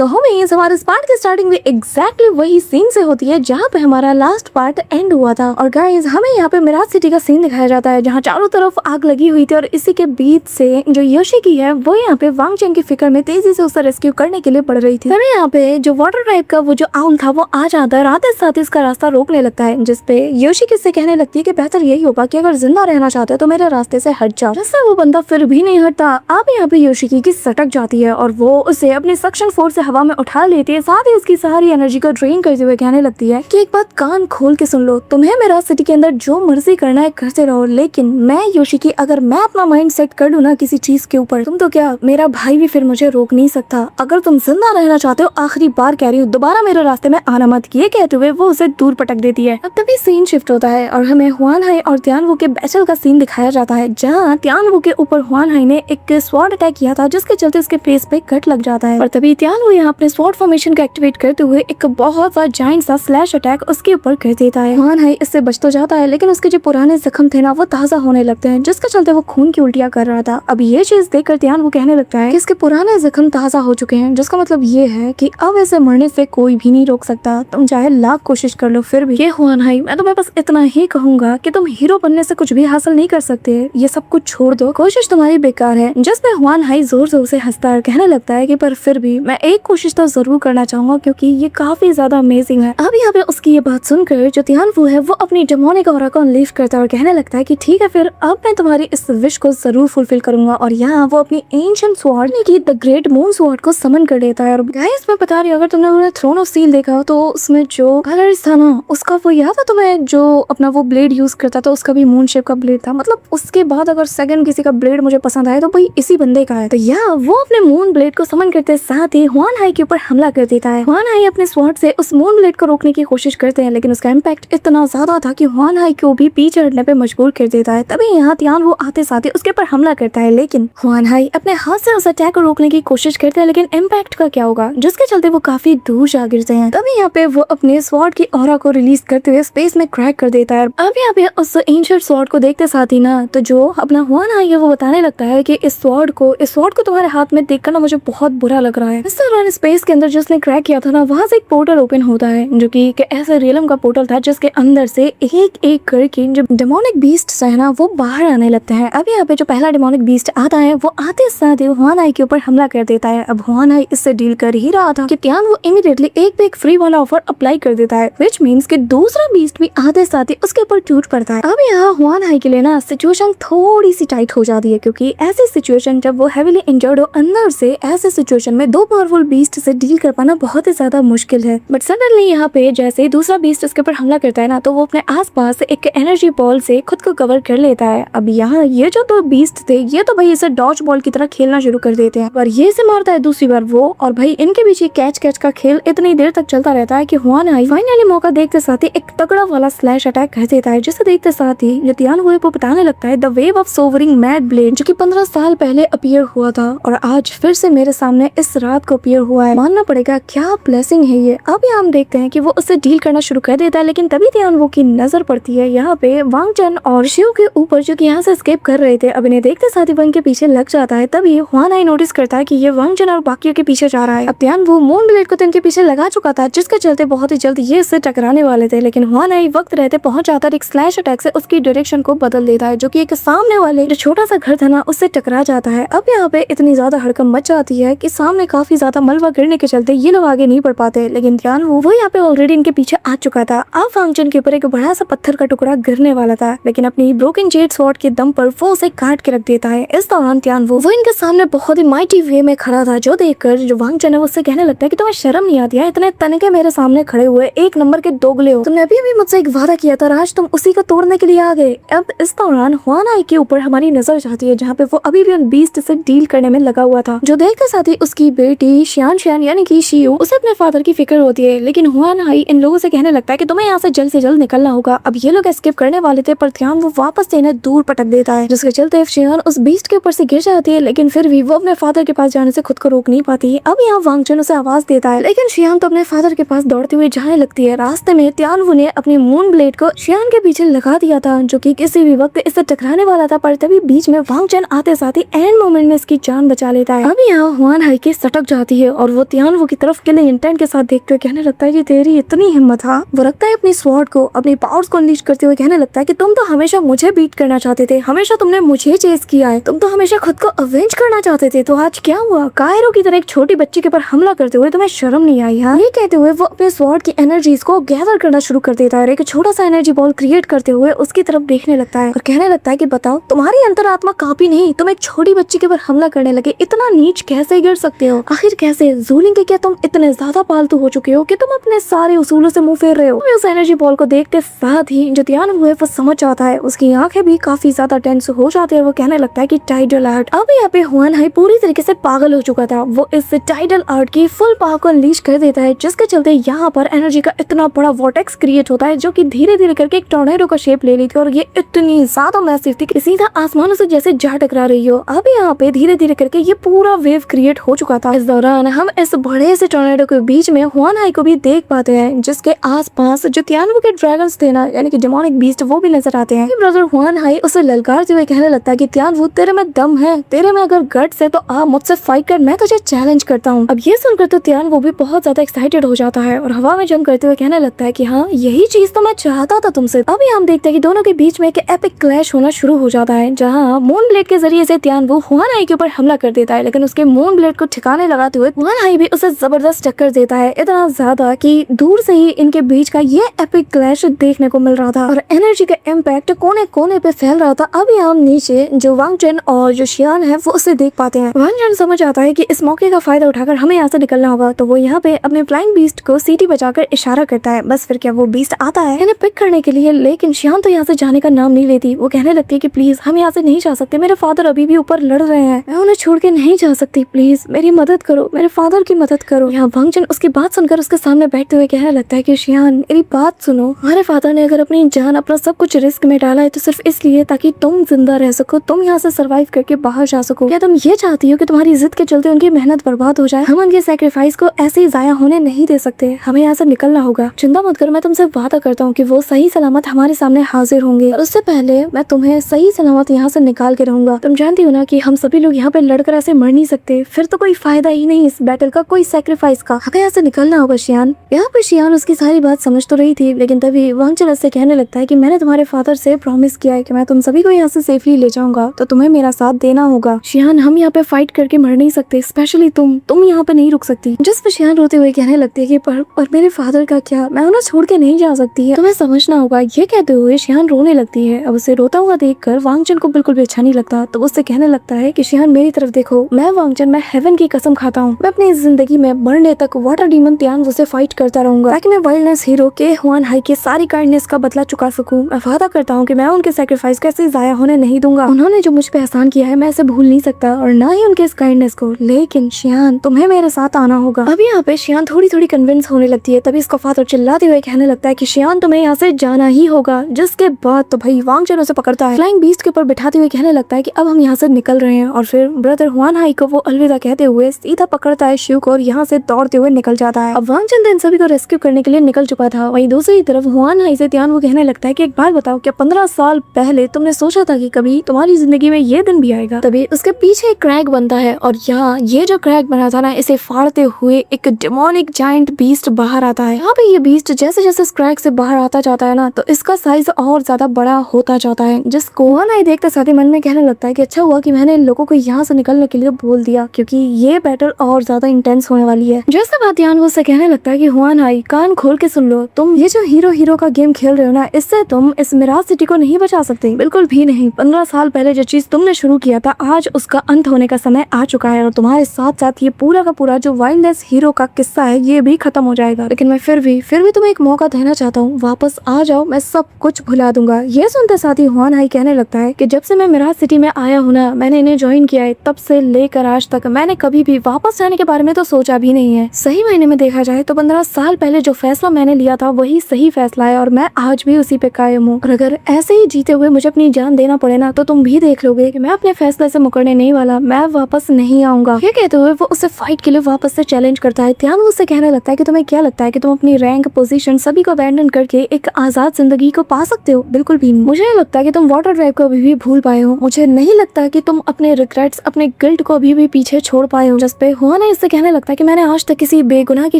सो homies हमारे इस part की स्टार्टिंग में एग्जैक्टली वही सीन से होती है जहाँ पे हमारा लास्ट पार्ट एंड हुआ था। और गाइस हमें यहाँ पे मिराज सिटी का सीन दिखाया जाता है जहाँ चारों तरफ आग लगी हुई थी और इसी के बीच से जो योशिकी है वो यहाँ पे वांग चेन की फिक्र में तेजी से उसे रेस्क्यू करने के लिए बढ़ रही थी। तभी यहाँ पे जो वाटर टाइप का वो जो आउल था वो आ जाता है, आते साथ ही इसका रास्ता रोकने लगता है, जिसपे योशिकी से कहने लगती है कि बेहतर यही होगा कि अगर जिंदा रहना चाहते हो तो मेरे रास्ते से हट जाओ। जिससे वो बंदा फिर भी नहीं हटता। अब यहाँ पे योशिकी की सटक जाती है और वो उसे अपनी सक्शन फोर्स से हवा में उठा लेती है, साथ ही उसकी सारी एनर्जी को ड्रेन करते हुए कहने लगती है कि एक बात कान खोल के सुन लो, तुम्हें मेरा सिटी के अंदर जो मर्जी करना है करते रहो, लेकिन मैं योशिकी अगर मैं अपना माइंड सेट कर लूँ ना किसी चीज के ऊपर, तुम तो क्या मेरा भाई भी फिर मुझे रोक नहीं सकता। अगर तुम जिंदा रहना चाहते हो आखिरी बार कह रही हूँ दोबारा मेरे रास्ते में आना मत। ये कहते हुए वो उसे दूर पटक देती है। अब तभी सीन शिफ्ट होता है और हमें हुआन हाई और त्यानवू के बैटल का सीन दिखाया जाता है जहाँ त्यानवू के ऊपर हुआन हाई ने एक स्वॉर्ड अटैक किया था जिसके चलते उसके फेस पे कट लग जाता है। और तभी त्यानवू यहाँ अपने स्वॉर्ड फॉर्मेशन को एक्टिवेट करते हुए एक बहुत सा जायंट सा स्लैश अटैक उसके ऊपर कर देता है। हुआन हाई इससे बच तो जाता है लेकिन उसके जो पुराने जख्म थे ना वो ताजा होने लगते हैं जिसके चलते वो खून की उल्टियां कर रहा था। अब ये चीज देखकर त्यानवू कहने लगता है कि इसके पुराने जख्म ताजा हो चुके हैं, जिसका मतलब ये है कि अब ऐसे मरने से कोई भी नहीं रोक सकता, तुम चाहे लाख कोशिश कर लो फिर भी। ये हुआन हाई मैं तुम्हें बस इतना ही कहूंगा कि तुम हीरो बनने से कुछ भी हासिल नहीं कर सकते, ये सब कुछ छोड़ दो, कोशिश तुम्हारी बेकार है। जिसपे हुआन हाई जोर जोर से हंसता है, कहने लगता है कि पर फिर भी मैं एक कोशिश तो जरूर करना चाहूंगा क्योंकि ये काफी ज्यादा अमेजिंग है। अब यहाँ पे उसकी ये बात सुनकर जो त्यानवू है वो अपनी डेमोनिक ऑरा को अनलीव करता है और कहने लगता है कि ठीक है फिर अब मैं तुम्हारी इस विश को जरूर फुलफिल करूंगा। और यहाँ वो अपनी एंशिएंट स्वॉर्ड की द ग्रेट मून स्वॉर्ड को समन कर देता है। और गाइस मैं बता रही हूँ अगर तुमने थ्रोन ऑफ स्टील देखा तो उसमें जो कलर्स था ना उसका वो याद है तुम्हें, जो अपना वो ब्लेड यूज करता था उसका भी मून शेप का ब्लेड था। मतलब उसके बाद अगर सेकंड किसी का ब्लेड मुझे पसंद आया तो भाई इसी बंदे का है। तो यहाँ वो अपने मून ब्लेड को समन करते साथ ही हुआन हाई के ऊपर हमला कर देता है। हुआन हाई अपने स्वॉर्ड से उस मून ब्लेड को रोकने की कोशिश करते हैं लेकिन उसका इम्पैक्ट इतना ज्यादा था कि हुआन हाई को भी पीछे हटने पे मजबूर कर देता है। तभी यहाँ त्यानवू आते साथ ही उसके ऊपर हमला करता है लेकिन हुआन हाई अपने हाथ से उस अटैक को रोकने की कोशिश करते हैं लेकिन इम्पैक्ट का क्या होगा जिसके चलते वो काफी दूर जा गिरते हैं। तभी यहाँ पे वो अपने स्वॉर्ड की ऑरा को रिलीज करते हुए स्पेस में क्रैक कर देता है। अब यहाँ पे उस एंशिएंट स्वॉर्ड को देखते साथ ही ना तो जो अपना हुआन हाई है वो बताने लगता है कि इस स्वॉर्ड को तुम्हारे हाथ में देखकर ना मुझे बहुत बुरा लग रहा है। इस दौरान स्पेस के अंदर जिसने क्रैक किया था ना वहाँ से एक पोर्टल ओपन होता है जो कि एक ऐसे रियलम का पोर्टल था जिसके अंदर से एक एक करके जो डेमोनिक बीस्ट है ना वो बाहर आने लगते हैं। अब यहाँ पे जो पहला डेमोनिक बीस्ट आता है वो आते साथ ही हुआन हाई के ऊपर हमला कर देता है। अब हुआन हाई इससे डील कर ही रहा था कि त्यानवू इमीडिएटली एक पे एक फ्री वाला ऑफर अप्लाई कर देता है व्हिच मींस कि दूसरा बीस्ट भी आते साथ ही उसके ऊपर टूट पड़ता है। अब यहाँ हुआन हाई के लिए ना सिचुएशन थोड़ी सी टाइट हो जाती है क्योंकि ऐसी सिचुएशन जब वो हेवीली इंजर्ड हो अंदर से ऐसे सिचुएशन में दो पावरफुल बीस्ट से डील कर पाना बहुत ही ज्यादा मुश्किल है। बट सडनली यहाँ पे जैसे दूसरा बीस्ट उसके ऊपर हमला करता है ना तो वो अपने आसपास एक एनर्जी बॉल से खुद को कवर कर लेता है। अब यहाँ ये जो दो बीस्ट थे ये तो भाई इसे डॉज बॉल की तरह खेलना शुरू कर देते हैं और ये से मारता है दूसरी बार वो, और भाई इनके बीच कैच का खेल इतनी देर तक चलता रहता है कि हुआन हाई फाइनली मौका देखते साथ ही एक तगड़ा वाला स्लैश अटैक कर देता है जिसे देखते साथ ही जो त्यानवू वो बताने लगता है the wave of sovereign mad blade जो कि 15 साल पहले अपीयर हुआ था और आज फिर से मेरे सामने इस रात को अपीयर हुआ है। मानना पड़ेगा क्या ब्लेसिंग है ये। अब यहाँ हम देखते हैं कि वो उससे डील करना शुरू कर देता है लेकिन तभी त्यानवू की नजर पड़ती है यहाँ पे वांग चेन और शिव के ऊपर जो कि यहाँ से एस्केप कर रहे थे। अब इन्हें देखते साथ ही वो इनके पीछे लग जाता है। तभी हुआन हाई नोटिस करता है कि ये वांग चेन और बाकियों के पीछे जा रहा है। अब त्यानवू मून ब्लेड को तो इनके पीछे लगा चुका था जिसके चलते बहुत ही जल्द ये इससे टकराने वाले थे लेकिन हुआन हाई वक्त रहते पहुंच जाता है, एक स्लैश अटैक से उसकी डायरेक्शन को बदल देता है जो कि एक सामने वाले जो छोटा सा घर था ना उससे टकरा जाता है। अब यहाँ पे इतनी ज्यादा हड़कंप मच जाती है कि सामने काफी ज्यादा मलबा गिरने के चलते ये लोग आगे नहीं बढ़ पाते लेकिन त्यानवू वो यहाँ पे ऑलरेडी इनके पीछे आ चुका था। अब वांग चेन के ऊपर एक बड़ा सा पत्थर का टुकड़ा गिरने वाला था लेकिन अपनी ब्रोकन जेड स्वॉर्ड के दम पर वो उसे काट के रख देता है। इस दौरान त्यानवू वो इनके सामने बहुत ही माइटी वे में खड़ा था जो देखकर जो वांग चेन है उससे कहने लगता है कि तुम्हें शर्म नहीं आती है, इतने तनके मेरे सामने खड़े हुए एक नंबर के दोगले हो, तुमने अभी मुझसे एक वादा किया था आज तुम उसी को तोड़ने के लिए आ गए। अब इस दौरान हुआन हाई के ऊपर हमारी नजर जाती है जहाँ पे वो अभी भी उन बीस्ट से डील करने में लगा हुआ था जो देखकर साथ ही उसकी बेटी शियान यानी कि शियू उसे अपने फादर की फिक्र होती है लेकिन हुआन हाई इन लोगों से कहने लगता है कि तुम्हें यहाँ से जल्द निकलना होगा। अब ये लोग एस्केप करने वाले थे पर त्यानवू वो वापस से इन्हें दूर पटक देता है जिसके चलते शियान उस बीस्ट के ऊपर से गिर जाती है लेकिन फिर भी वो अपने फादर के पास जाने से खुद को रोक नहीं पाती। अब यहाँ वांग चेन उसे आवाज देता है लेकिन शियान तो अपने फादर के पास दौड़ते हुए जाने लगती है। रास्ते में त्यानवू ने अपनी मून ब्लेड को शियान के पीछे लगा दिया था जो कि किसी भी वक्त इससे टकराने वाला था पर तभी बीच में वांग चेन आते साथ ही एंड मोमेंट में इसकी जान बचा लेता है। अब यहाँ हुआन हाई की सटक जाती है और वो तियानवू की तरफ किलिंग इंटेंट के साथ देखते हुए कहने लगता है कि तेरी इतनी हिम्मत। हाँ, वो रखता है अपनी स्वॉर्ड को, अपनी पावर्स को अनलीश करते हुए कहने लगता है कि तुम तो हमेशा मुझे बीट करना चाहते थे, हमेशा तुमने मुझे चेस किया है, तुम तो हमेशा खुद को अवेंज करना चाहते थे, तो आज क्या हुआ? कायरो की तरह एक छोटी बच्ची के ऊपर हमला करते हुए तुम्हें शर्म नहीं आई? हाँ, ये कहते हुए वो अपने स्वॉर्ड की एनर्जीज को गैदर करना शुरू कर देता है और एक छोटा सा एनर्जी बॉल क्रिएट करते हुए उसकी तरफ देखने लगता है और कहने लगता है कि बताओ, तुम्हारी अंतरात्मा काफी नहीं, तुम एक छोटी बच्ची के ऊपर हमला करने लगे, इतना नीच कैसे गिर सकते हो? आखिर कैसे? ज़ूलिंग के क्या तुम इतने ज्यादा पालतू हो चुके हो कि तुम अपने सारे उसूलों से मुंह फेर रहे हो? उस एनर्जी बॉल को देखते साथ ही जो तियानवू है वो समझ जाता है, उसकी आंखें भी काफी ज्यादा टेंस हो जाती है। वो कहने लगता है कि टाइडल आर्ट। अब यहाँ पे हुआन हाई पूरी तरीके से पागल हो चुका था, वो इस टाइडल आर्ट की फुल पावर को अनलीश कर देता है, जिसके चलते यहाँ पर एनर्जी का इतना बड़ा वॉर्टेक्स क्रिएट होता है जो कि धीरे धीरे करके एक टॉर्नेडो का शेप ले ली थी और ये इतनी ज्यादा मैसिव थी कि सीधा आसमानों से जैसे जा टकरा रही हो। अब यहाँ पे धीरे धीरे करके ये पूरा वेव क्रिएट हो चुका था। इस दौरान हम इस बड़े से टॉर्नेडो के बीच में हुआन हाई को भी देख पाते हैं, जिसके आसपास जो तियानवू के ड्रैगन्स थे ना, यानी कि डेमोनिक बीस्ट, वो भी नजर आते हैं। ब्रदर हुआन हाई उसे ललकारते हुए कहने लगता है कि तियानवू, तेरे में दम है, तेरे में अगर गट्स है तो आ मुझसे फाइट कर, मैं तुझे चैलेंज करता हूँ। अब ये सुनकर तो तियानवू भी बहुत ज्यादा एक्साइटेड हो जाता है और हवा में जंप करते हुए कहने लगता है कि हाँ, यही चीज तो मैं चाहता था तुमसे। अभी हम देखते हैं कि दोनों के बीच में एक एपिक क्लैश होना शुरू हो जाता है, जहाँ मून ब्लेड के जरिए से तियानवू हुआन हाई के ऊपर हमला कर देता है, लेकिन उसके मून ब्लेड को ठिकाने लगाते हुए हुआन हाई भी उसे जबरदस्त टक्कर देता है, इतना ज्यादा कि दूर से ही इनके बीच का ये एपिक क्लैश देखने को मिल रहा था और एनर्जी का इम्पैक्ट कोने कोने पे फैल रहा था। अभी हम नीचे जो वांग चेन और जो शियान है वो उसे देख पाते हैं। वांग चेन समझ आता है कि इस मौके का फायदा उठाकर हमें यहाँ से निकलना होगा, तो वो यहाँ पे अपने फ्लाइंग बीस्ट को सीटी बजाकर इशारा करता है। बस फिर क्या वो बीस्ट आता है इन्हें पिक करने के लिए, लेकिन शियान तो यहाँ से जाने का नाम नहीं लेती। वो कहने लगती है कि प्लीज हम यहाँ से नहीं जा सकते, मेरे फादर अभी भी ऊपर लड़ रहे हैं, मैं उन्हें छोड़ के नहीं जा सकती, प्लीज मेरी मदद करो, मेरे फादर की मदद करो। यहाँ वांग चेन उसकी बात सुनकर उसके सामने बैठते हुए कहने लगता है कि शियान, मेरी बात सुनो, हमारे फादर ने अगर अपनी जान, अपना सब कुछ रिस्क में डाला है तो सिर्फ इसलिए ताकि तुम जिंदा रह सको, तुम यहाँ से सर्वाइव करके बाहर जा सको। क्या तुम ये चाहती हो कि तुम्हारी जिद के चलते उनकी मेहनत बर्बाद हो जाए? हम उनके सैक्रिफाइस को ऐसे ही जाया होने नहीं दे सकते, हमें यहाँ से निकलना होगा। चिंता मत करो, मैं तुमसे वादा करता हूँ कि वो सही सलामत हमारे सामने हाजिर होंगे और उससे पहले मैं तुम्हें सही सलामत यहाँ से निकाल के रहूंगा। तुम जानती हो ना कि हम सभी लोग यहाँ पे लड़कर ऐसे मर नहीं सकते, फिर तो कोई फायदा ही नहीं इस बैटल का, कोई सैक्रिफाइस का। हमें यहाँ से निकलना होगा शियान। यहाँ पर शियान उसकी सारी बात समझ तो रही थी, लेकिन तभी वांग चेन उससे कहने लगता है कि मैंने तुम्हारे फादर से प्रॉमिस किया है कि मैं तुम सभी को यहाँ से सेफली ले जाऊंगा, तो तुम्हें मेरा साथ देना होगा। शियान, हम यहाँ पे फाइट करके मर नहीं सकते, स्पेशली तुम यहाँ पे नहीं रुक सकती। जिस पर शियान रोते हुए कहने लगती है कि पर मेरे फादर का क्या, मैं उन्हें छोड़ के नहीं जा सकती है, तुम्हें समझना होगा। ये कहते हुए शियान रोने लगती है। अब उसे रोता हुआ देखकर वांग चेन को बिल्कुल भी अच्छा नहीं लगता, तो उससे कहने लगता है कि शियान, मेरी तरफ देखो, मैं वांग चेन, मैं हेवन की कसम खाता हूँ, मैं अपनी जिंदगी में मरने तक वाटर डीमन तियानवू से फाइट करता रहूंगा, ताकि मैं वाइल्डनेस हीरो के हुआन हाई की सारी काइंडनेस का बदला चुका सकूं। मैं वादा करता हूँ कि मैं उनके सैक्रिफाइस को ऐसे जाया होने नहीं दूंगा। उन्होंने जो मुझ पे एहसान किया है मैं इसे भूल नहीं सकता, और ना ही उनके इस काइंडनेस को। लेकिन शियान, तुम्हें मेरे साथ आना होगा। अभी यहाँ पे शियान थोड़ी थोड़ी कन्विंस होने लगती है, तभी इसका फादर चिल्लाते हुए कहने लगता है कि शियान, तुम्हें यहाँ से जाना ही होगा। जिसके बाद तो भाई वांग चेन उसे पकड़ता है, फ्लाइंग बीस्ट के ऊपर बिठाते हुए कहने लगता है कि अब हम यहाँ से निकल रहे हैं, और फिर ब्रदर हुआन हाई को वो अलविदा कहते हुए सीधा पकड़ता है शिव को और यहाँ से दौड़ते हुए निकल जाता है। अब वांग चेन इन सभी को रेस्क्यू करने के लिए निकल चुका था। वहीं दूसरी तरफ हुआन हाई से तियानवू कहने लगता है कि एक बात बताओ, क्या 15 साल पहले तुमने सोचा था कि कभी तुम्हारी जिंदगी में ये दिन भी आएगा? तभी उसके पीछे एक क्रैक बनता है, और यहाँ ये जो क्रैक बना था ना, इसे फाड़ते हुए एक डेमोनिक जायंट बीस्ट बाहर आता है। यहाँ पे ये बीस्ट जैसे जैसे इस क्रैक से बाहर आता जाता है ना, तो इसका साइज और ज्यादा बड़ा होता जाता है, जिसको हुआन हाई देखते साथ ही मन में कहने लगता है कि अच्छा हुआ कि मैंने इन लोगों को यहाँ से निकलने के लिए बोल दिया, क्योंकि ये बैटल और ज्यादा इंटेंस होने वाली है। जैसे बात तियानवू से कहने लगता है कि हुआन हाई, कान खोल के सुन लो, तुम ये जो हीरो का गेम खेल रहे हो ना, इससे तुम इस मिराज सिटी को नहीं बचा सकते, बिल्कुल भी नहीं। 15 साल पहले जो चीज तुमने शुरू किया था, आज उसका अंत होने का समय आ चुका है, और तुम्हारे साथ साथ ये पूरा का पूरा जो वाइल्डनेस हीरो का किस्सा है ये भी खत्म हो जाएगा। लेकिन मैं फिर भी तुम्हें एक मौका देना चाहता हूँ, वापस आ जाओ, मैं सब कुछ भुला दूंगा। ये सुनते साथ ही हुआन हाई कहने लगता है कि जब से मैं मिराज सिटी में आया हूँ ना, मैंने इन्हें ज्वाइन किया है, तब से लेकर आज तक मैंने कभी भी वापस जाने के बारे में तो सोचा भी नहीं है। सही मायने में देखा जाए तो 15 साल पहले जो फैसला मैंने लिया था वही सही फैसला है, और मैं आज भी उसी पे कायम हूँ। और अगर ऐसे ही जीते हुए मुझे अपनी जान देना पड़े ना, तो तुम भी देख लोगे कि मैं अपने फैसले से मुकरने नहीं वाला, मैं वापस नहीं आऊंगा। ये कहते हुए वो उसे फाइट के लिए वापस से चैलेंज करता है। तियानवू उससे कहने लगता है कि तुम्हें क्या लगता है कि तुम अपनी रैंक, पोजीशन सभी को अबैंडन करके एक आजाद जिंदगी को पा सकते हो? बिल्कुल भी नहीं। मुझे लगता है कि तुम वाटर ड्राइव को अभी भी भूल पाए हो। मुझे नहीं लगता कि तुम अपने रिग्रेट्स, अपने गिल्ट को अभी भी पीछे छोड़ पाए हो। जिस पे हुआन इससे कहने लगता है कि मैंने आज तक किसी बेगुनाह की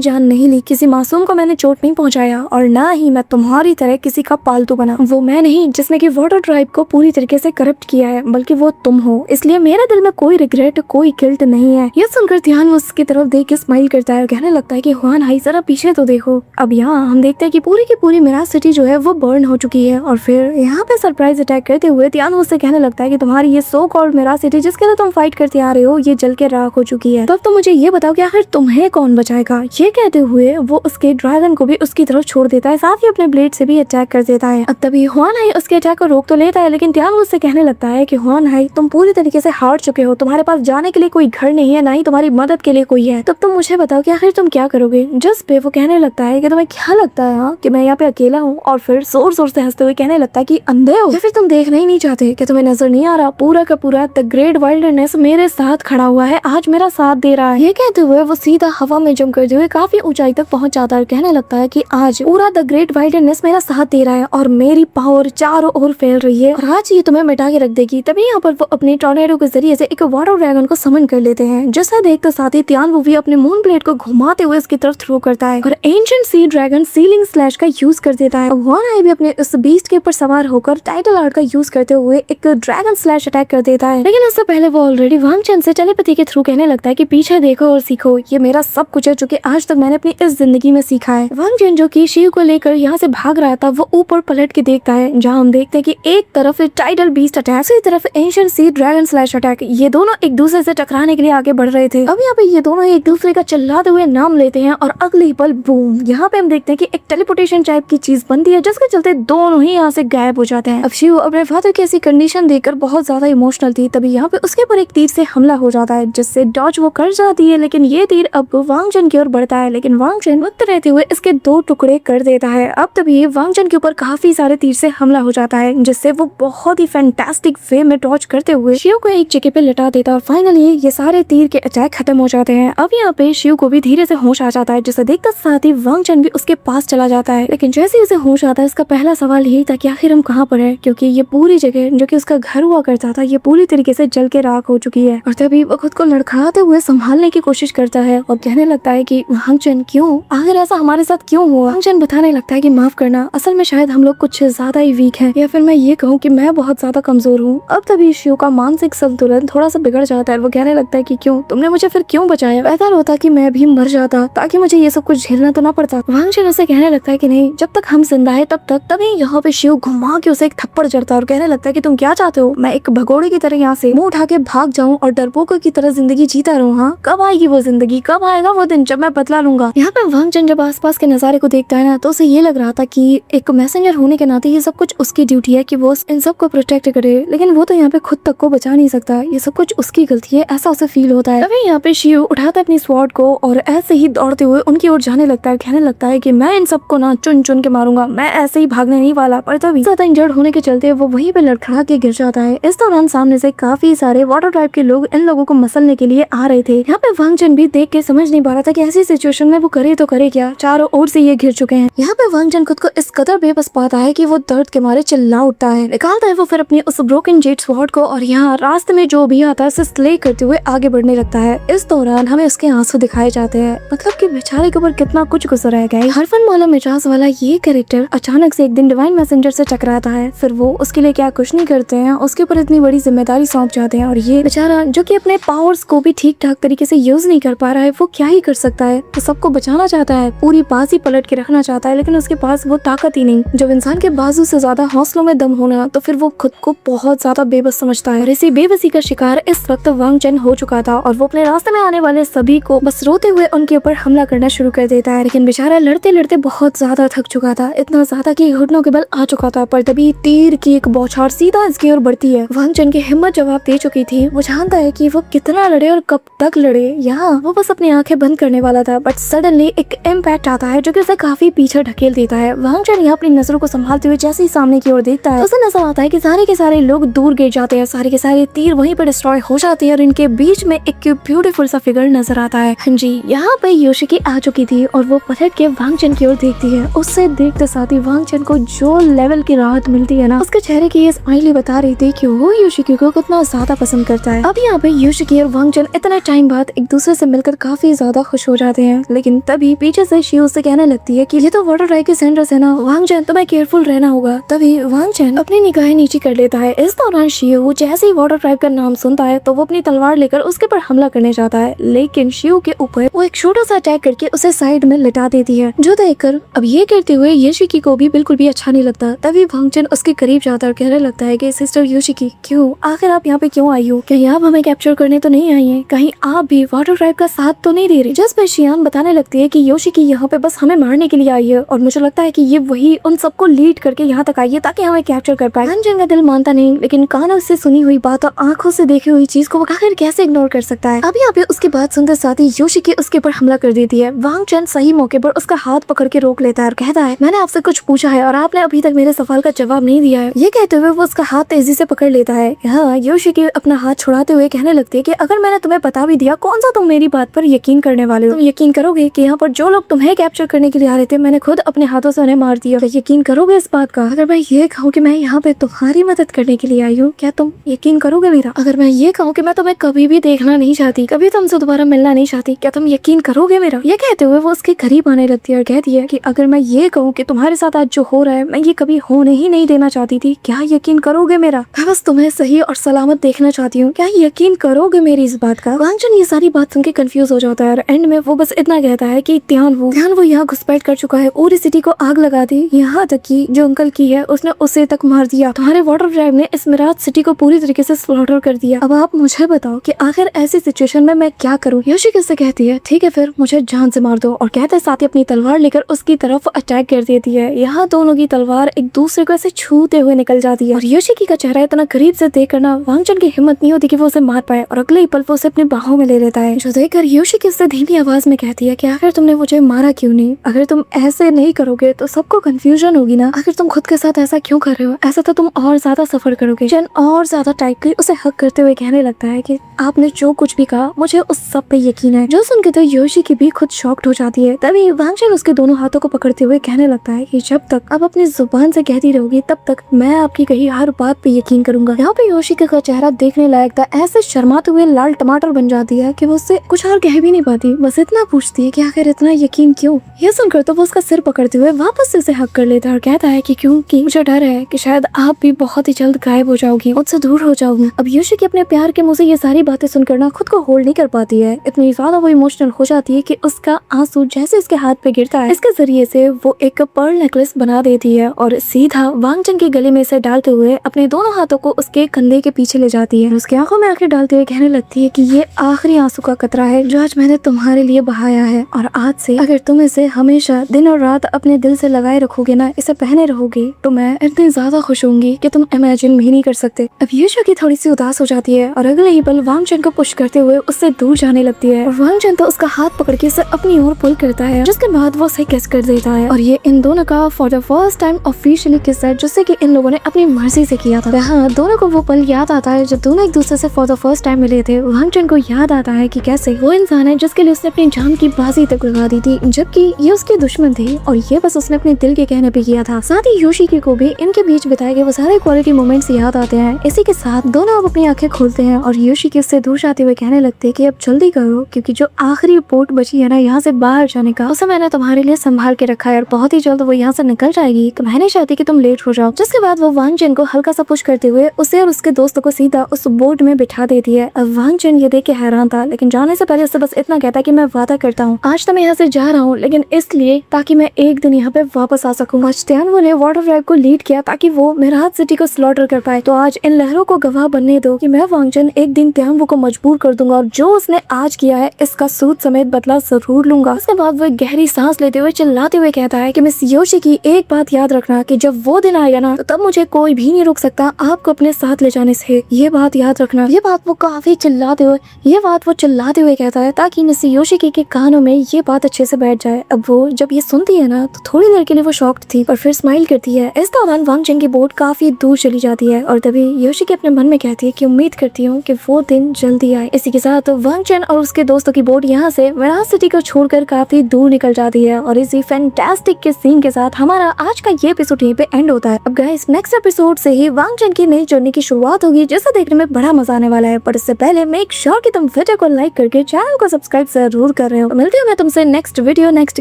जान नहीं ली, किसी मासूम को मैंने चोट नहीं पहुंचाया और ना ही मैं तुम्हारी तरह किसी का पालतू बना। वो मैं नहीं जिसने कि वाटर ट्राइब को पूरी तरीके से करप्ट किया है, बल्कि वो तुम हो। इसलिए मेरे दिल में कोई रिग्रेट, कोई गिल्ट नहीं है। ये सुनकर ध्यान उसकी तरफ देख के स्माइल करता है और कहने लगता है कि हुआन हाई जरा पीछे तो देखो। अब यहाँ हम देखते हैं कि पूरी की पूरी मिराज सिटी जो है वो बर्न हो चुकी है और फिर यहाँ पे सरप्राइज अटैक करते हुए ध्यान उससे कहने लगता है कि तुम्हारी ये सो कॉल्ड मिराज सिटी जिसके लिए तुम फाइट करते आ रहे हो ये जल के राख हो चुकी है। तो मुझे ये बताओ कि आखिर तुम्हें कौन बचाएगा। ये कहते हुए वो उसके ड्रैगन को भी उसकी तरफ छोड़ देता है, साथ ही अपने ब्लेड से भी अटैक कर देता है। अब तभी हुआन हाई उसके अटैक को रोक तो लेता है, लेकिन ध्यान उससे कहने लगता है कि हुआन हाई तुम पूरी तरीके से हार चुके हो, तुम्हारे पास जाने के लिए कोई घर नहीं है, ना ही तुम्हारी मदद के लिए कोई है। तब तुम मुझे बताओ कि आखिर तुम क्या करोगे। जस्ट पे वो कहने लगता है कि तुम्हें क्या लगता है कि मैं यहाँ पे अकेला हूँ, और फिर जोर जोर से हंसते हुए कहने लगता है कि अंधे हो या फिर तुम देखना ही नहीं चाहते, कि तुम्हें नजर नहीं आ रहा पूरा का पूरा द ग्रेट वाइल्डनेस मेरे साथ खड़ा हुआ है, आज मेरा साथ दे रहा है। ये कहते हुए वो सीधा हवा में जंप करते हुए काफी ऊंचाई तक पहुंच जाता है। कहने लगता है कि आज पूरा द ग्रेट वाइल्डनेस मेरा साथ दे रहा है और मेरी पावर चारों ओर फैल रही है और आज ये तुम्हें मिटा के रख देगी। तभी यहाँ पर वो अपने टॉर्नेडो के जरिए से एक वाटर ड्रैगन को समन कर लेते हैं, जिसे देखते साथ ही त्यान वो भी अपने मून ब्लेड को घुमाते हुए उसकी तरफ थ्रो करता है और ancient sea dragon ceiling slash का यूज कर देता है। हुआन हाई भी अपने उस बीस्ट के ऊपर सवार होकर टाइटल आर्ट का यूज करते हुए एक ड्रैगन स्लैश अटैक कर देता है, लेकिन उससे पहले वो ऑलरेडी वांग चेन से टेलीपैथी के थ्रू कहने लगता है कि पीछे देखो और सीखो, ये मेरा सब कुछ है जो कि आज तक मैंने अपनी इस जिंदगी में सीखा है। वांग चेन जो कि शिव को लेकर यहाँ से भाग रहा था वो ऊपर पलट के देखता है, जहाँ हम देखते हैं कि एक तरफ टाइटल बीस्ट अटैक, दूसरी तरफ ancient sea dragon slash attack, ये दोनों एक दूसरे से टकराने के लिए आगे बढ़ रहे थे। अब यहाँ पे ये दोनों एक दूसरे का चिल्लाते हुए नाम लेते हैं और अगले ही पल बूम, यहाँ पे हम देखते हैं कि एक टेलीपोर्टेशन टाइप की चीज बनती है, जिसके चलते दोनों ही यहाँ से गायब हो जाते हैं। अब शिव अपने फादर की ऐसी कंडीशन देखकर बहुत ज्यादा इमोशनल थी, तभी यहाँ पे उसके ऊपर एक तीर से हमला हो जाता है, जिससे डॉज वो कर जाती है, लेकिन ये तीर अब वांग चेन की ओर बढ़ता है, लेकिन वांग चेन वक्त रहते हुए इसके 2 टुकड़े कर देता है। अब तभी वांग चेन के ऊपर काफी सारे तीर से हमला हो जाता है, जिससे वो बहुत ही फैंटास्टिक वे में डॉज करते हुए शिव को एक जगह पे लिटा देता है और फाइनली ये सारे तीर के अटैक खत्म हो जाते हैं। अब यहाँ पे शिव को भी धीरे से होश आ जाता है, जिसे देखकर साथ ही वांग चेन भी उसके पास चला जाता है, लेकिन जैसे ही उसे होश आता है इसका पहला सवाल यही था कि आखिर हम कहाँ पर है, क्योंकि ये पूरी जगह जो कि उसका घर हुआ करता था ये पूरी तरीके से जल के राख हो चुकी है। और तभी वो खुद को लड़खड़ाते हुए संभालने की कोशिश करता है और कहने लगता है कि वांग चेन क्यों, आखिर ऐसा हमारे साथ क्यों हुआ। वांग चेन बताने लगता है कि माफ करना, असल में शायद हम लोग कुछ ज्यादा ही वीक हैं, या फिर मैं ये कहूँ कि मैं बहुत ज्यादा कमजोर हूँ। अब तभी शिव का मानसिक संतुलन थोड़ा सा बिगड़ जाता है। वो कहने लगता है कि क्यों, तुमने मुझे फिर क्यों बचाया, बेहतर होता कि मैं भी मर जाता ताकि मुझे ये सब कुछ झेलना तो ना पड़ता। वांग चेन उसे कहने लगता है कि नहीं, जब तक हम जिंदा है तब तक। तभी यहाँ पे शिव घुमा के उसे एक थप्पड़ जड़ता है और कहने लगता है कि तुम क्या चाहते हो, मैं एक भगोड़े की तरह यहाँ से मुंह उठा के भाग जाऊं और डरपोकों की तरह जिंदगी जीता रहूं। हाँ, कब आएगी वो जिंदगी, कब आएगा वो दिन जब मैं बदला लूंगा। यहाँ पे वांग चेन जब आसपास के नजारे को देखता है ना, तो उसे ये लग रहा था कि एक मैसेंजर होने के नाते ये सब कुछ उसकी ड्यूटी है कि वो इन सब को प्रोटेक्ट करे, लेकिन वो तो यहाँ पे खुद तक को बचा नहीं सकता, ये सब कुछ उसकी गलती है, ऐसा उसे फील होता है। तभी यहाँ पे शिव उठाता है अपनी स्वॉर्ड को और ऐसे ही दौड़ते हुए उनकी ओर जाने लगता है, कहने लगता है कि मैं इन सबको ना चुन चुन के मारूंगा, मैं ऐसे ही भागने नहीं वाला। पर तभी ज्यादा इंजर्ड होने के चलते वो वहीं पे लड़खड़ा के गिर जाता है। इस दौरान सामने से काफी सारे वाटर टाइप के लोग इन लोगों को मसलने के लिए आ रहे थे। यहाँ पे वांग चेन भी देख के समझ नहीं पा रहा था कि ऐसी सिचुएशन में वो करे तो करे क्या, चारों ओर से ये घिर चुके हैं। यहाँ पे वांग चेन खुद को इस कदर बेबस पाता है कि वो दर्द के मारे चिल्ला उठता है, निकालता है वो फिर अपनी उस ब्रोकन जेट स्वॉर्ड को और यहाँ रास्ते में जो भी आता है उसे स्ले करते हुए आगे बढ़ने लगता है। इस दौरान हमें उसके आंसू दिखाए जाते हैं, मतलब कि बेचारे के ऊपर कितना कुछ गुजर है। हरफन मौला मिजाज वाला ये कैरेक्टर अचानक से एक दिन डिवाइन मैसेंजर से टकराता है, फिर वो उसके लिए क्या कुछ नहीं करते हैं, उसके ऊपर इतनी बड़ी जिम्मेदारी सौंप जाते हैं और ये बेचारा जो कि अपने पावर्स को भी ठीक ठाक तरीके से यूज नहीं कर पा रहा है, वो क्या ही कर सकता है। तो सबको बचाना चाहता है, पूरी बाजी पलट के रखना चाहता है, लेकिन उसके पास वो ताकत ही नहीं। जब इंसान के बाजू से ज्यादा हौसलों में दम होना, तो फिर वो खुद को बहुत ज्यादा बेबस समझता है और इसी बेबसी का शिकार इस वक्त वांग चेन हो चुका था और वो अपने रास्ते में आने वाले सभी को बस रोते हुए उनके ऊपर हमला करना शुरू कर देता है। लेकिन बेचारा लड़ते लड़ते बहुत ज्यादा थक चुका था, इतना ज्यादा कि घुटनों के बल आ चुका था। पर तभी तीर की एक बौछार सीधा इसकी ओर बढ़ती है। वांग चेन की हिम्मत जवाब दे चुकी थी, वो जानता है कि वो कितना लड़े और कब तक लड़े। यहाँ वो बस अपनी आंखें बंद करने वाला था, बट सडनली एक इम्पैक्ट आता है जो कि उसे काफी पीछे ढकेल देता है। वांग चेन यहाँ अपनी नजरों को संभालते हुए जैसे ही सामने की ओर देखता है, उसे नजर आता है कि सारे के सारे लोग दूर गिर जाते हैं, सारे के सारे तीर वहीं पर डिस्ट्रॉय हो जाते हैं और इनके बीच में एक ब्यूटीफुल सा फिगर नजर आता है। हाँ जी, यहाँ पे योशिकी आ चुकी थी और वो पलट के वांग चेन की ओर देखती है। उससे देखते साथ ही वांग चेन को जो लेवल की राहत मिलती है ना, उसके चेहरे की ये स्माइली बता रही थी कि वो योशिकी को कितना ज्यादा पसंद करता है। अब यहाँ पे योशिकी और वांग चेन इतना टाइम बाद साथ एक दूसरे से मिलकर काफी ज्यादा खुश हो जाते हैं। लेकिन तभी पीछे से शियो उससे कहने लगती है कि ये तो वाटर ड्राइव के सेंटर्स है ना वांग चैन, तुम्हें केयरफुल रहना होगा। तभी वांग चैन अपनी निगाहें नीचे कर लेता है। इस दौरान शियो जैसे ही वाटर ड्राइव का नाम सुनता है तो वो अपनी तलवार लेकर उसके पर हमला करने जाता है, लेकिन शियो के ऊपर वो एक छोटा सा अटैक करके उसे साइड में लिटा देती है, जो देखकर अब ये करते हुए योशिकी को भी बिल्कुल भी अच्छा नहीं लगता। तभी वांग चैन उसके करीब जाता है और कहने लगता है कि सिस्टर योशिकी, क्यों आखिर आप यहाँ पे क्यों आई हो? कहीं आप हमें कैप्चर करने तो नहीं आई है? कहीं आप भी वाटर ड्राइव का साथ तो नहीं दे रही? जिस पर शियान बताने लगती है कि योशिकी यहाँ पे बस हमें मारने के लिए आई है और मुझे लगता है कि ये वही उन सबको लीड करके यहाँ तक आई है ताकि हमें कैप्चर कर पाए। वांग चैन का दिल मानता नहीं, लेकिन कानों से सुनी हुई बात और आंखों से देखी हुई चीज को वो आखिर कैसे इग्नोर कर सकता है। अब यहाँ पे उसके बात सुनते साथ ही योशिकी उसके ऊपर हमला कर देती है। वांग चैन सही मौके पर उसका हाथ पकड़ के रोक लेता है और कहता है, मैंने आपसे कुछ पूछा है और आपने अभी तक मेरे सवाल का जवाब नहीं दिया है। ये कहते हुए वो उसका हाथ तेजी से पकड़ लेता है। यहाँ योशिकी अपना हाथ छुड़ाते हुए कहने लगती है कि अगर मैंने तुम्हें बता भी दिया, कौन सा तुम मेरी बात पर यकीन करने वाले हो? तुम यकीन करोगे कि यहाँ पर जो लोग तुम्हें कैप्चर करने के लिए आ रहे थे मैंने खुद अपने हाथों से उन्हें मार दिया? क्या यकीन करोगे इस बात का? अगर मैं ये कहूँ कि मैं यहाँ पे तुम्हारी मदद करने के लिए आई हूँ, क्या तुम यकीन करोगे मेरा? अगर मैं ये कहूँ कि मैं तुम्हें कभी भी देखना नहीं चाहती, कभी तुमसे दोबारा मिलना नहीं चाहती, क्या तुम यकीन करोगे मेरा? ये कहते हुए वो उसके करीब आने लगती है और कहती है कि अगर मैं ये कहूँ कि तुम्हारे साथ आज जो हो रहा है मैं ये कभी होने ही नहीं देना चाहती थी, क्या यकीन करोगे मेरा? मैं बस तुम्हें सही और सलामत देखना चाहती हूँ, क्या यकीन करोगे मेरी इस बात का? वांग चैन ये सारी बात सुन के कंफ्यूज हो जाता है और एंड में वो बस इतना कहता है कि ध्यान वो यहाँ घुसपैठ कर चुका है, पूरी सिटी को आग लगा दी, यहाँ तक कि जो अंकल की है उसने उसे तक मार दिया। तुम्हारे वाटर ड्राइव ने इस मिराज सिटी को पूरी तरीके से स्लॉटर कर दिया। अब आप मुझे बताओ कि आखिर ऐसी सिचुएशन में मैं क्या करूँ? योशिकी से कहती है, ठीक है फिर मुझे जान से मार दो, और कहते साथ ही अपनी तलवार लेकर उसकी तरफ अटैक कर देती है। यहाँ दोनों की तलवार एक दूसरे को ऐसे छूते हुए निकल जाती है और योशिकी का चेहरा इतना करीब से देख कर ना वांग चैन की हिम्मत नहीं होती कि वो उसे मार पाए और अगले ही पल वो उसे अपनी बाहों में ले लेता है, जो देखकर योशिकी उससे धीमी आवाज में कहती है कि आखिर तुमने मुझे मारा क्यों नहीं? अगर तुम ऐसे नहीं करोगे तो सबको कंफ्यूजन होगी ना। आखिर तुम खुद के साथ ऐसा क्यों कर रहे हो? ऐसा तो तुम और ज्यादा सफर करोगे। चैन और ज्यादा टाइटली उसे हक करते हुए कहने लगता है कि आपने जो कुछ भी कहा मुझे उस सब पे यकीन है। जो सुनकर तो योशिकी भी खुद शॉक्ड हो जाती है। तभी वांग चैन उसके दोनों हाथों को पकड़ते हुए कहने लगता है कि जब तक आप अपनी जुबान से कहती रहोगी तब तक मैं आपकी कही हर बात पे यकीन करूंगा। यहाँ पे योशिकी का चेहरा देखने लायक था, ऐसे शर्माते हुए लाल टमाटर बन जाती है कि वो उससे कुछ और कह भी नहीं पाती, बस इतना पूछती है कि आखिर इतना यकीन क्यों? ये सुनकर तो वो उसका सिर पकड़ते हुए वापस से उसे हक कर लेता है और कहता है कि क्योंकि मुझे डर है कि शायद आप भी बहुत ही जल्द गायब हो जाओगी, मुझसे दूर हो जाओगी। अब योशिकी अपने प्यार के मुंह से ये सारी बातें सुनकर ना खुद को होल्ड नहीं कर पाती है। इतनी ज्यादा वो इमोशनल हो जाती है कि उसका आंसू जैसे उसके हाथ पे गिरता है, इसके जरिए से वो एक पर्ल नेकलेस बना देती है और सीधा वांग चैन के गले में इसे डालते हुए अपने दोनों हाथों को उसके कंधे के पीछे ले जाती है। उसके आंखों में आंखें डालते हुए कहने लगती है कि ये आखिरी आंसू का कतरा है जो आज मैंने तुम्हारे लिए बहाया है, और आज से अगर तुम इसे हमेशा दिन और रात अपने दिल से लगाए रखोगे ना, इसे पहने रहोगे, तो मैं इतनी ज्यादा खुश होंगी कि तुम इमेजिन भी नहीं कर सकते। अब योशिकी थोड़ी सी उदास हो जाती है और अगले ही पल वांग चैन को पुश करते हुए उससे दूर जाने लगती है और वांग चैन तो उसका हाथ पकड़ के उसे अपनी ओर पुल करता है, जिसके बाद वो उसे किस कर देता है और ये इन दोनों का for the first time officially किस है, जिससे कि इन लोगों ने अपनी मर्जी से किया था। यहाँ दोनों को वो पल याद आता है जब दोनों एक दूसरे से फॉर द फर्स्ट टाइम मिले थे। वांग चैन को याद आता है कि कैसे वो इंसान है जिसके लिए उसने अपनी जान की बाजी तक लगा दी थी, जबकि ये उसके दुश्मन थे और ये बस उसने अपने दिल के कहने पे किया था। साथ ही योशिकी को भी इनके बीच बिताए गए वो सारे क्वालिटी मोमेंट्स याद आते हैं। इसी के साथ दोनों अब अपनी आंखें खोलते हैं और योशिकी उससे दूर जाते हुए कहने लगते हैं कि अब जल्दी करो, क्योंकि जो आखिरी बोट बची है ना यहाँ से बाहर जाने का, उसे मैंने तुम्हारे लिए संभाल के रखा है और बहुत ही जल्द वो यहाँ से निकल जाएगी, तो मैं नहीं चाहती कि तुम लेट हो जाओ। जिसके बाद वो वांग चैन को हल्का सा पुश करते हुए उसे और उसके दोस्तों को सीधा उस बोट में बिठा देती है। अब वांग चैन ये देख के हैरान था, लेकिन जाने से पहले उससे बस इतना कहता कि मैं वादा करता हूँ आज तो मैं यहाँ से जा रहा हूँ, लेकिन इसलिए ताकि मैं एक दिन यहाँ पे वापस आ सकूँ। आज त्यानवो ने वाटर ड्राइव को लीड किया ताकि वो मिराज सिटी को स्लॉटर कर पाए, तो आज इन लहरों को गवाह बनने दो कि मैं वांग चैन एक दिन त्यानवो को मजबूर कर दूंगा और जो उसने आज किया है इसका सूद समेत बदला जरूर लूंगा। उसके बाद वो गहरी सांस लेते हुए चिल्लाते हुए कहता है कि मिस योशिकी एक बात याद रखना कि जब वो दिन आएगा ना तो तब मुझे कोई भी नहीं रोक सकता आपको अपने साथ ले जाने से, ये बात याद रखना। ये बात वो काफी चिल्लाते हुए कहता है ताकि मिस योशिकी के कानों में ये बात अच्छे से बैठ जाए। अब वो जब ये सुनती है ना तो थोड़ी देर के लिए वो शॉक्ड थी और फिर स्माइल करती है। इस दौरान वांग चैन की बोट काफी दूर चली जाती है और तभी योशिकी अपने मन में कहती है कि उम्मीद करती हूँ कि वो दिन जल्दी आए। इसी के साथ वांग चैन और उसके दोस्तों की बोट यहाँ से मिराज सिटी को छोड़कर काफी दूर निकल जाती है और इसी फैंटास्टिक के सीन के साथ हमारा आज का ये एपिसोड यहीं पे एंड होता है। अब गाइस नेक्स्ट एपिसोड से ही वांग चैन की नई जर्नी की शुरुआत होगी, जिसे देखने में बड़ा मजा आने वाला है। पर इससे पहले मेक श्योर कि तुम वीडियो को लाइक करके चैनल को सब्सक्राइब जरूर कर रहे हो। मिलती हूँ मैं तुमसे नेक्स्ट वीडियो नेक्स्ट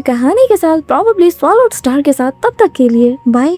कहानी के साथ, प्रोबेबली स्वॉलोड स्टार के साथ। तब तक के लिए बाय।